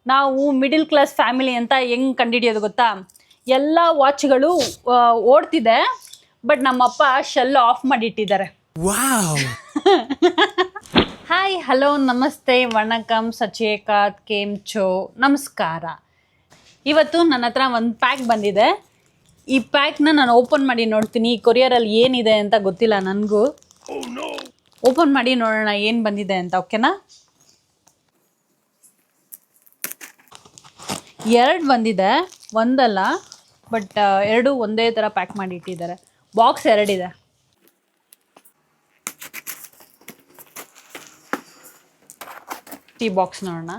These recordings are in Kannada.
ನಾವು ಮಿಡಿಲ್ ಕ್ಲಾಸ್ ಫ್ಯಾಮಿಲಿ ಅಂತ ಹೆಂಗೆ ಕಂಡುಹಿಡಿಯೋದು ಗೊತ್ತಾ? ಎಲ್ಲ ವಾಚ್ಗಳು ಓಡ್ತಿದೆ, ಬಟ್ ನಮ್ಮಪ್ಪ ಶೆಲ್ ಆಫ್ ಮಾಡಿಟ್ಟಿದ್ದಾರೆ. ಹಾಯ್, ಹಲೋ, ನಮಸ್ತೆ, ವಣಕಂ, ಸಚೇಕಾತ್, ಕೇಮ್ಚೋ, ನಮಸ್ಕಾರ. ಇವತ್ತು ನನ್ನ ಹತ್ರ ಒಂದು ಪ್ಯಾಕ್ ಬಂದಿದೆ. ಈ ಪ್ಯಾಕ್ನ ನಾನು ಓಪನ್ ಮಾಡಿ ನೋಡ್ತೀನಿ. ಈ ಕೊರಿಯರಲ್ಲಿ ಏನಿದೆ ಅಂತ ಗೊತ್ತಿಲ್ಲ ನನಗೂ. ಓಪನ್ ಮಾಡಿ ನೋಡೋಣ ಏನು ಬಂದಿದೆ ಅಂತ, ಓಕೆನಾ? 2 ಬಂದಿದೆ, ಒಂದಲ್ಲ, ಬಟ್ 2 ಒಂದೇ ಥರ ಪ್ಯಾಕ್ ಮಾಡಿ ಇಟ್ಟಿದ್ದಾರೆ. ಬಾಕ್ಸ್ 2 ಇದೆ. ಈ ಬಾಕ್ಸ್ ನೋಡೋಣ.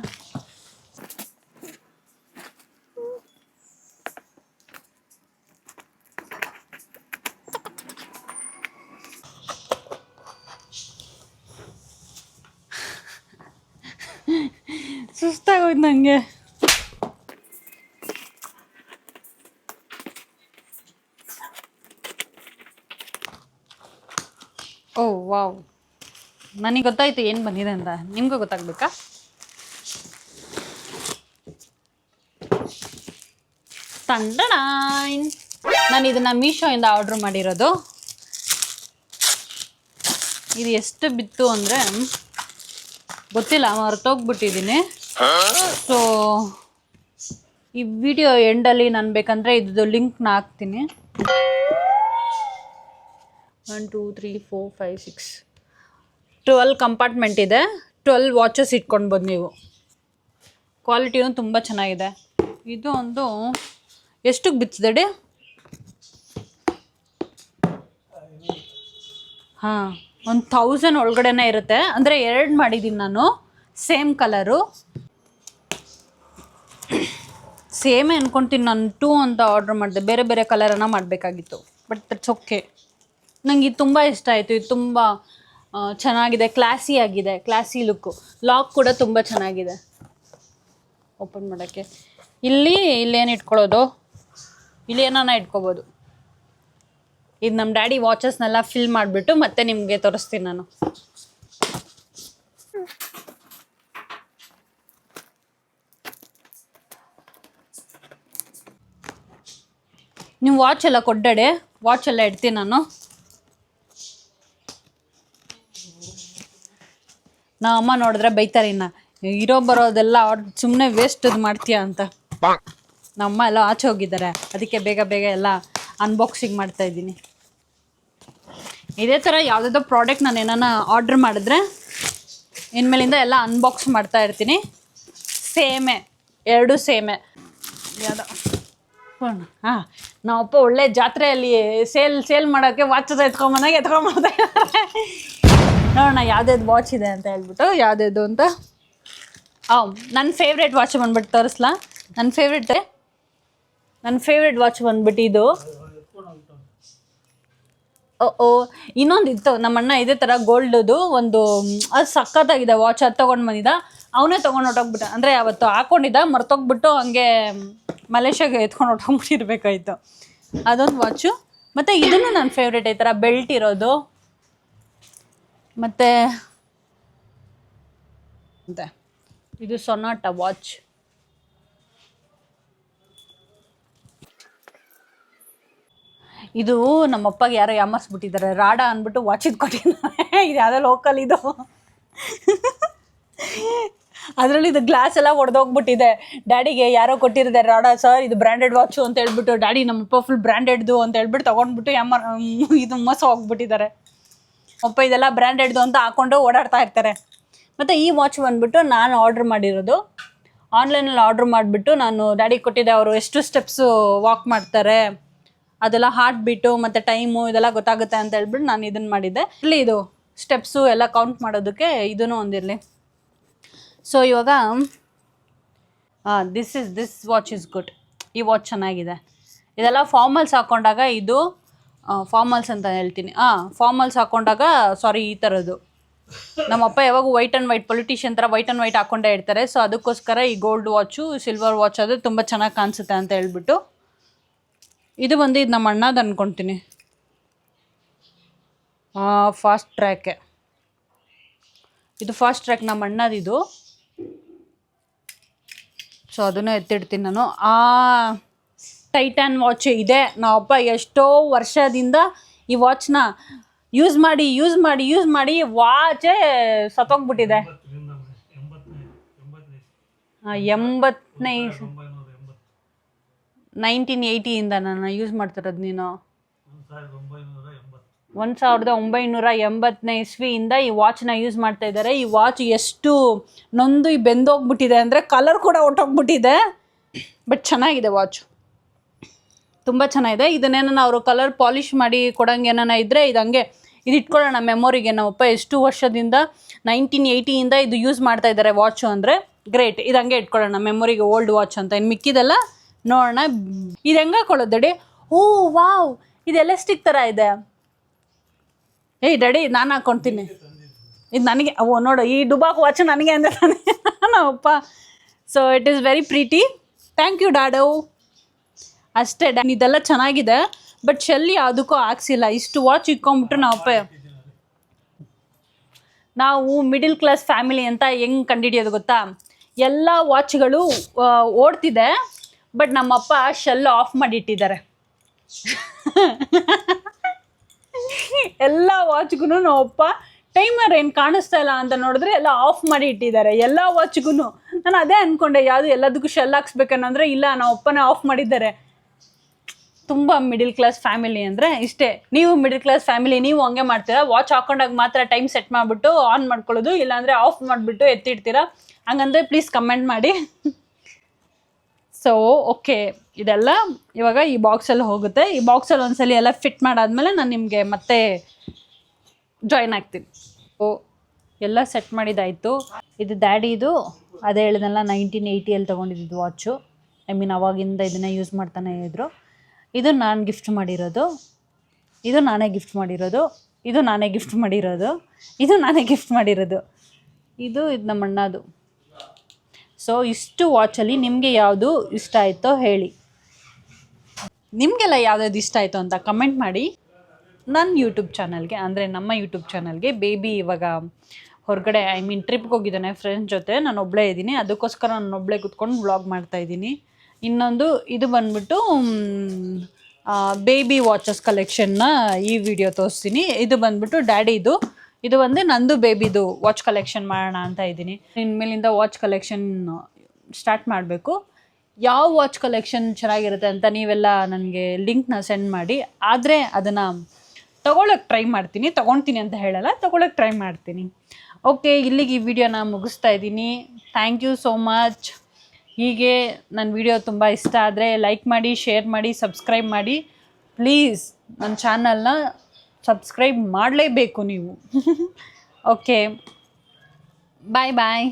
ಸುಸ್ತಾಗೋಯ್ತು ನನಗೆ. ಓ ವಾವ್, ನನಗೆ ಗೊತ್ತಾಯ್ತು ಏನು ಬಂದಿದೆ ಅಂತ. ನಿಮಗೂ ಗೊತ್ತಾಗಬೇಕಾ? ತಂಡಡಾಯ್, ನಾನು ಇದನ್ನು ಮೀಶೋಯಿಂದ ಆರ್ಡ್ರ್ ಮಾಡಿರೋದು. ಇದು ಎಷ್ಟು ಬಿತ್ತು ಅಂದರೆ ಗೊತ್ತಿಲ್ಲ, ಮರ್ತೋಗ್ಬಿಟ್ಟಿದ್ದೀನಿ. ಸೊ ಈ ವಿಡಿಯೋ ಎಂಡಲ್ಲಿ ನಾನು ಬೇಕಂದರೆ ಇದ್ದು ಲಿಂಕ್ನ ಹಾಕ್ತೀನಿ. 1 2 3 4 5 6 12 ಕಂಪಾರ್ಟ್ಮೆಂಟ್ ಇದೆ. 12 ವಾಚಸ್ ಇಟ್ಕೊಳ್ಬೋದು ನೀವು. ಕ್ವಾಲಿಟಿನೂ ತುಂಬ ಚೆನ್ನಾಗಿದೆ. ಇದು ಒಂದು ಎಷ್ಟಕ್ಕೆ ಬಿತ್ತಿದೆ? ಹಾಂ, 1000 ಒಳಗಡೆನೇ ಇರುತ್ತೆ. ಅಂದರೆ 2 ಮಾಡಿದ್ದೀನಿ ನಾನು, ಸೇಮ್ ಕಲರು. ಸೇಮೇ ಅಂದ್ಕೊತೀನಿ ನಾನು. 2 ಅಂತ ಆರ್ಡ್ರ್ ಮಾಡಿದೆ, ಬೇರೆ ಬೇರೆ ಕಲರನ್ನು ಮಾಡಬೇಕಾಗಿತ್ತು. But that's okay. ನನಗೆ ಇದು ತುಂಬ ಇಷ್ಟ ಆಯಿತು. ಇದು ತುಂಬ ಚೆನ್ನಾಗಿದೆ, ಕ್ಲಾಸಿ ಆಗಿದೆ, ಕ್ಲಾಸಿ ಲುಕ್ಕು. ಲಾಕ್ ಕೂಡ ತುಂಬ ಚೆನ್ನಾಗಿದೆ ಓಪನ್ ಮಾಡೋಕ್ಕೆ. ಇಲ್ಲೇನು ಇಟ್ಕೊಳ್ಳೋದು? ಇಲ್ಲಿ ಏನಾನ ಇಟ್ಕೋಬೋದು. ಇದು ನಮ್ಮ ಡ್ಯಾಡಿ ವಾಚಸ್ನೆಲ್ಲ ಫಿಲ್ ಮಾಡಿಬಿಟ್ಟು ಮತ್ತೆ ನಿಮಗೆ ತೋರಿಸ್ತೀನಿ ನಾನು. ನೀವು ವಾಚ್ ಎಲ್ಲ ಕೊಡ್ಡಡೆ, ವಾಚ್ ಎಲ್ಲ ಇಡ್ತೀನಿ ನಾನು. ನಮ್ಮ ಅಮ್ಮ ನೋಡಿದ್ರೆ ಬೈತಾರೆ, ಇನ್ನು ಇರೋ ಬರೋದೆಲ್ಲ ಸುಮ್ಮನೆ ವೇಸ್ಟ್ ಅದು ಮಾಡ್ತೀಯಾ ಅಂತ. ನಮ್ಮ ಎಲ್ಲ ಆಚೆ ಹೋಗಿದ್ದಾರೆ, ಅದಕ್ಕೆ ಬೇಗ ಬೇಗ ಎಲ್ಲ ಅನ್ಬಾಕ್ಸಿಂಗ್ ಮಾಡ್ತಾಯಿದ್ದೀನಿ. ಇದೇ ಥರ ಯಾವುದಾದ್ರೂ ಪ್ರಾಡಕ್ಟ್ ನಾನು ಏನಾನ ಆರ್ಡ್ರ್ ಮಾಡಿದ್ರೆ ಇನ್ಮೇಲಿಂದ ಎಲ್ಲ ಅನ್ಬಾಕ್ಸ್ ಮಾಡ್ತಾ ಇರ್ತೀನಿ. ಸೇಮೇ, 2 ಸೇಮೇ. ಯಾವುದೋ ಹಾಂ, ನಾವಪ್ಪ ಒಳ್ಳೆ ಜಾತ್ರೆಯಲ್ಲಿ ಸೇಲ್ ಮಾಡೋಕ್ಕೆ ವಾಚಸ್ ಎತ್ಕೊಂಬಂದಾಗ ನೋಡೋಣ ಯಾವ್ದು ವಾಚ್ ಇದೆ ಅಂತ ಹೇಳ್ಬಿಟ್ಟು. ಯಾವ್ದು ಅಂತ ನನ್ನ ಫೇವ್ರೇಟ್ ವಾಚ್ ಬಂದ್ಬಿಟ್ಟು ತೋರಿಸ್ಲಾ? ನನ್ನ ಫೇವ್ರೇಟ್ ವಾಚ್ ಬಂದ್ಬಿಟ್ಟು ಇದು. ಇನ್ನೊಂದು ಇತ್ತು ನಮ್ಮಣ್ಣ ಇದೇ ಥರ ಗೋಲ್ಡದು ಒಂದು, ಅದು ಸಖತ್ತಾಗಿದೆ ವಾಚ್. ಅದು ತೊಗೊಂಡು ಬಂದಿದ್ದ, ಅವನೇ ತೊಗೊಂಡು ಹೊಟ್ಟೋಗ್ಬಿಟ್ಟ. ಅಂದರೆ ಅವತ್ತು ಹಾಕ್ಕೊಂಡಿದ್ದ, ಮರ್ತೋಗ್ಬಿಟ್ಟು ಹಂಗೆ ಮಲೇಷ್ಯಾಗೆ ಎತ್ಕೊಂಡು ಹೊಟ್ಟೋಗ್ಬಿಟ್ಟಿರ್ಬೇಕಾಯ್ತು. ಅದೊಂದು ವಾಚು. ಮತ್ತು ಇದನ್ನು ನನ್ನ ಫೇವ್ರೇಟ್, ಈ ಥರ ಬೆಲ್ಟ್ ಇರೋದು. ಮತ್ತು ಇದು ಸೊನಾಟ ವಾಚ್. ಇದು ನಮ್ಮಪ್ಪಗೆ ಯಾರೋ ಯಾಮರ್ಸ್ಬಿಟ್ಟಿದ್ದಾರೆ. ರಾಡಾ ಅಂದ್ಬಿಟ್ಟು ವಾಚ್ ಇದು ಕೊಟ್ಟಿದ್ದಾರೆ. ಇದು ಯಾವುದೋ ಲೋಕಲ್ ಇದು. ಅದರಲ್ಲಿ ಇದು ಗ್ಲಾಸ್ ಎಲ್ಲ ಒಡೆದೋಗ್ಬಿಟ್ಟಿದೆ. ಡ್ಯಾಡಿಗೆ ಯಾರೋ ಕೊಟ್ಟಿದ್ದಾರೆ ರಾಡಾ ಸರ್, ಇದು ಬ್ರ್ಯಾಂಡೆಡ್ ವಾಚು ಅಂತ ಹೇಳ್ಬಿಟ್ಟು. ಡ್ಯಾಡಿ ನಮ್ಮಪ್ಪ ಫುಲ್ ಬ್ರ್ಯಾಂಡೆಡ್ದು ಅಂತ ಹೇಳ್ಬಿಟ್ಟು ತೊಗೊಂಡ್ಬಿಟ್ಟು ಇದು ಮೋಸ ಹೋಗ್ಬಿಟ್ಟಿದ್ದಾರೆ. ಅಪ್ಪ ಇದೆಲ್ಲ ಬ್ರ್ಯಾಂಡೆಡ್ದು ಅಂತ ಹಾಕ್ಕೊಂಡು ಓಡಾಡ್ತಾ ಇರ್ತಾರೆ. ಮತ್ತು ಈ ವಾಚ್ ಬಂದುಬಿಟ್ಟು ನಾನು ಆರ್ಡ್ರ್ ಮಾಡಿರೋದು. ಆನ್ಲೈನಲ್ಲಿ ಆರ್ಡ್ರ್ ಮಾಡಿಬಿಟ್ಟು ನಾನು ಡ್ಯಾಡಿ ಕೊಟ್ಟಿದ್ದೆ. ಅವರು ಎಷ್ಟು ಸ್ಟೆಪ್ಸು ವಾಕ್ ಮಾಡ್ತಾರೆ ಅದೆಲ್ಲ ಹಾರ್ಟ್ ಬೀಟು ಮತ್ತು ಟೈಮು ಇದೆಲ್ಲ ಗೊತ್ತಾಗುತ್ತೆ ಅಂತ ಹೇಳ್ಬಿಟ್ಟು ನಾನು ಇದನ್ನು ಮಾಡಿದ್ದೆ. ಇಲ್ಲಿ ಇದು ಸ್ಟೆಪ್ಸು ಎಲ್ಲ ಕೌಂಟ್ ಮಾಡೋದಕ್ಕೆ ಇದೂ ಒಂದಿರಲಿ. ಸೊ ಇವಾಗ ದಿಸ್ ವಾಚ್ ಇಸ್ ಗುಡ್. ಈ ವಾಚ್ ಚೆನ್ನಾಗಿದೆ. ಇದೆಲ್ಲ ಫಾರ್ಮಲ್ಸ್ ಹಾಕ್ಕೊಂಡಾಗ, ಇದು ಫಾರ್ಮಲ್ಸ್ ಅಂತ ಹೇಳ್ತೀನಿ, ಫಾರ್ಮಲ್ಸ್ ಹಾಕ್ಕೊಂಡಾಗ, ಸಾರಿ, ಈ ಥರದ್ದು. ನಮ್ಮಪ್ಪ ಯಾವಾಗ ವೈಟ್ ಆ್ಯಂಡ್ ವೈಟ್ ಪೊಲಿಟಿಷಿಯನ್ ಥರ ವೈಟ್ ಆ್ಯಂಡ್ ವೈಟ್ ಹಾಕ್ಕೊಂಡೇ ಇರ್ತಾರೆ. ಸೊ ಅದಕ್ಕೋಸ್ಕರ ಈ ಗೋಲ್ಡ್ ವಾಚು, ಸಿಲ್ವರ್ ವಾಚ್ ಅದು ತುಂಬ ಚೆನ್ನಾಗಿ ಕಾಣಿಸುತ್ತೆ ಅಂತ ಹೇಳ್ಬಿಟ್ಟು. ಇದು ಬಂದು ಇದು ನಮ್ಮ ಅಣ್ಣದು ಅಂದ್ಕೊತೀನಿ. ಫಾಸ್ಟ್ ಟ್ರ್ಯಾಕೆ. ಇದು ಫಾಸ್ಟ್ ಟ್ರ್ಯಾಕ್ ನಮ್ಮ ಅಣ್ಣದಿದು. ಸೊ ಅದನ್ನು ಎತ್ತಿಡ್ತೀನಿ ನಾನು. ಟೈಟಾನ್ ವಾಚ್ ಇದೆ. ನಾವಪ್ಪ ಎಷ್ಟೋ ವರ್ಷದಿಂದ ಈ ವಾಚ್ನ ಯೂಸ್ ಮಾಡಿ ವಾಚೇ ಸತ್ತೋಗ್ಬಿಟ್ಟಿದೆ. 1980 ನಾನು ಯೂಸ್ ಮಾಡ್ತಿರೋದು. ನೀನು 1980ನೇ ಇಸ್ವಿಯಿಂದ ಈ ವಾಚ್ನ ಯೂಸ್ ಮಾಡ್ತಾ ಇದ್ದಾರೆ. ಈ ವಾಚ್ ಎಷ್ಟು ನೊಂದು ಬೆಂದೋಗ್ಬಿಟ್ಟಿದೆ ಅಂದರೆ ಕಲರ್ ಕೂಡ ಹೊಟ್ಟೋಗ್ಬಿಟ್ಟಿದೆ. ಬಟ್ ಚೆನ್ನಾಗಿದೆ ವಾಚ್, ತುಂಬ ಚೆನ್ನಾಗಿದೆ. ಇದನ್ನೇನ ಅವರು ಕಲರ್ ಪಾಲಿಷ್ ಮಾಡಿ ಕೊಡೋಂಗೆ ಏನಾನ ಇದ್ದರೆ ಇದು ಹಂಗೆ ಇದು ಇಟ್ಕೊಳ್ಳೋಣ ಮೆಮೊರಿಗೆ. ನಮ್ಮಪ್ಪ ಎಷ್ಟು ವರ್ಷದಿಂದ 1980ಯಿಂದ ಇದು ಯೂಸ್ ಮಾಡ್ತಾ ಇದ್ದಾರೆ ವಾಚು ಅಂದರೆ ಗ್ರೇಟ್. ಇದು ಹಂಗೆ ಇಟ್ಕೊಳ್ಳೋಣ ಮೆಮೊರಿಗೆ, ಓಲ್ಡ್ ವಾಚ್ ಅಂತ. ಇನ್ನು ಮಿಕ್ಕಿದೆಲ್ಲ ನೋಡೋಣ. ಇದು ಹೆಂಗೆ ಹಾಕೊಳ್ಳೋದು ಡ್ಯಾಡಿ? ಓ ವಾವ್, ಇದು ಎಲಾಸ್ಟಿಕ್ ಥರ ಇದೆ. ಏಯ್ ಡ್ಯಾಡಿ, ನಾನು ಹಾಕ್ಕೊಳ್ತೀನಿ. ಇದು ನನಗೆ. ನೋಡು, ಈ ಡುಬಾಕ್ ವಾಚ್ ನನಗೆ ಅಂದರೆ ನಮ್ಮಪ್ಪ. So it is very pretty. Thank you dad. ಅಷ್ಟೇ ಇದೆಲ್ಲ ಚೆನ್ನಾಗಿದೆ. ಬಟ್ ಶೆಲ್ ಯಾವುದಕ್ಕೂ ಹಾಕ್ಸಿಲ್ಲ. ಇಷ್ಟು ವಾಚ್ ಇಟ್ಕೊಂಡ್ಬಿಟ್ರು ನಾವು ಮಿಡಿಲ್ ಕ್ಲಾಸ್ ಫ್ಯಾಮಿಲಿ ಅಂತ ಹೆಂಗೆ ಕಂಡುಹಿಡಿಯೋದು ಗೊತ್ತಾ? ಎಲ್ಲ ವಾಚ್ಗಳು ಓಡ್ತಿದೆ, ಬಟ್ ನಮ್ಮಪ್ಪ ಶೆಲ್ ಆಫ್ ಮಾಡಿಟ್ಟಿದ್ದಾರೆ. ಎಲ್ಲ ವಾಚ್ಗೂ ನಮ್ಮಪ್ಪ ಟೈಮರ್ ಏನು ಕಾಣಿಸ್ತಾ ಇಲ್ಲ ಅಂತ ನೋಡಿದ್ರೆ ಎಲ್ಲ ಆಫ್ ಮಾಡಿ ಇಟ್ಟಿದ್ದಾರೆ. ಎಲ್ಲ ವಾಚ್ಗೂ ನಾನು ಅದೇ ಅಂದ್ಕೊಂಡೆ, ಯಾವುದು ಎಲ್ಲದಕ್ಕೂ ಶೆಲ್ ಹಾಕ್ಸ್ಬೇಕನ್ನಂದ್ರೆ ಇಲ್ಲ, ನಮ್ಮಪ್ಪನೇ ಆಫ್ ಮಾಡಿದ್ದಾರೆ. ತುಂಬ ಮಿಡಿಲ್ ಕ್ಲಾಸ್ ಫ್ಯಾಮಿಲಿ ಅಂದರೆ ಇಷ್ಟೇ. ನೀವು ಮಿಡಿಲ್ ಕ್ಲಾಸ್ ಫ್ಯಾಮಿಲಿ, ನೀವು ಹಂಗೆ ಮಾಡ್ತೀರಾ? ವಾಚ್ ಹಾಕೊಂಡಾಗ ಮಾತ್ರ ಟೈಮ್ ಸೆಟ್ ಮಾಡಿಬಿಟ್ಟು ಆನ್ ಮಾಡ್ಕೊಳ್ಳೋದು, ಇಲ್ಲಾಂದರೆ ಆಫ್ ಮಾಡಿಬಿಟ್ಟು ಎತ್ತಿಡ್ತೀರಾ? ಹಂಗಂದರೆ ಪ್ಲೀಸ್ ಕಮೆಂಟ್ ಮಾಡಿ. ಸೊ ಓಕೆ, ಇದೆಲ್ಲ ಇವಾಗ ಈ ಬಾಕ್ಸಲ್ಲಿ ಹೋಗುತ್ತೆ. ಈ ಬಾಕ್ಸಲ್ಲಿ ಒಂದ್ಸಲಿ ಎಲ್ಲ ಫಿಟ್ ಮಾಡಾದ್ಮೇಲೆ ನಾನು ನಿಮಗೆ ಮತ್ತೆ ಜಾಯ್ನ್ ಆಗ್ತೀನಿ. ಓ, ಎಲ್ಲ ಸೆಟ್ ಮಾಡಿದ್ದಾಯಿತು. ಇದು ಡ್ಯಾಡಿದು, ಅದೇ ಹೇಳಿದ್ನಲ್ಲ 1980ಯಲ್ಲಿ ತೊಗೊಂಡಿದ್ದು ವಾಚು. ಅವಾಗಿಂದ ಇದನ್ನು ಯೂಸ್ ಮಾಡ್ತಾನೆ ಇದ್ರು. ಇದು ನಾನು ಗಿಫ್ಟ್ ಮಾಡಿರೋದು, ಇದು ನಾನೇ ಗಿಫ್ಟ್ ಮಾಡಿರೋದು, ಇದು ನಾನೇ ಗಿಫ್ಟ್ ಮಾಡಿರೋದು, ಇದು ನಾನೇ ಗಿಫ್ಟ್ ಮಾಡಿರೋದು, ಇದು ನಮ್ಮ ಅಣ್ಣದು. ಸೊ ಇಷ್ಟು ವಾಚಲ್ಲಿ ನಿಮಗೆ ಯಾವುದು ಇಷ್ಟ ಆಯಿತೋ ಹೇಳಿ. ನಿಮಗೆಲ್ಲ ಯಾವುದಾದ್ರು ಇಷ್ಟ ಆಯಿತು ಅಂತ ಕಮೆಂಟ್ ಮಾಡಿ. ನನ್ನ ಯೂಟ್ಯೂಬ್ ಚಾನಲ್ಗೆ, ಅಂದರೆ ನಮ್ಮ ಯೂಟ್ಯೂಬ್ ಚಾನಲ್ಗೆ, ಬೇಬಿ ಇವಾಗ ಹೊರಗಡೆ ಟ್ರಿಪ್ಗೆ ಹೋಗಿದ್ದಾನೆ ಫ್ರೆಂಡ್ಸ್ ಜೊತೆ. ನಾನು ಒಬ್ಬಳೇ ಇದ್ದೀನಿ, ಅದಕ್ಕೋಸ್ಕರ ನಾನು ಒಬ್ಬಳೇ ಕೂತ್ಕೊಂಡು ವ್ಲಾಗ್ ಮಾಡ್ತಾಯಿದ್ದೀನಿ. ಇನ್ನೊಂದು ಇದು ಬಂದ್ಬಿಟ್ಟು ಬೇಬಿ ವಾಚಸ್ ಕಲೆಕ್ಷನ್ನ ಈ ವಿಡಿಯೋ ತೋರಿಸ್ತೀನಿ. ಇದು ಬಂದ್ಬಿಟ್ಟು ಡ್ಯಾಡಿದು, ಇದು ಒಂದು ನಂದು ಬೇಬಿದು ವಾಚ್ ಕಲೆಕ್ಷನ್ ಮಾಡೋಣ ಅಂತ ಇದ್ದೀನಿ. ಇನ್ಮೇಲಿಂದ ವಾಚ್ ಕಲೆಕ್ಷನ್ ಸ್ಟಾರ್ಟ್ ಮಾಡಬೇಕು. ಯಾವ ವಾಚ್ ಕಲೆಕ್ಷನ್ ಚೆನ್ನಾಗಿರುತ್ತೆ ಅಂತ ನೀವೆಲ್ಲ ನನಗೆ ಲಿಂಕ್ನ ಸೆಂಡ್ ಮಾಡಿ. ಆದರೆ ಅದನ್ನು ತೊಗೊಳಕ್ಕೆ ಟ್ರೈ ಮಾಡ್ತೀನಿ, ತೊಗೊಳ್ತೀನಿ ಅಂತ ಹೇಳಲ್ಲ, ತೊಗೊಳಕ್ಕೆ ಟ್ರೈ ಮಾಡ್ತೀನಿ. ಓಕೆ, ಇಲ್ಲಿಗೆ ಈ ವಿಡಿಯೋನ ಮುಗಿಸ್ತಾ ಇದ್ದೀನಿ. Thank you so much. ಹೀಗೆ ನನ್ನ ವಿಡಿಯೋ ತುಂಬ ಇಷ್ಟ ಆದರೆ ಲೈಕ್ ಮಾಡಿ, ಶೇರ್ ಮಾಡಿ, ಸಬ್ಸ್ಕ್ರೈಬ್ ಮಾಡಿ. ಪ್ಲೀಸ್ ನನ್ನ ಚಾನಲ್ನ ಸಬ್ಸ್ಕ್ರೈಬ್ ಮಾಡಲೇಬೇಕು ನೀವು. ಓಕೆ, ಬಾಯ್ ಬಾಯ್.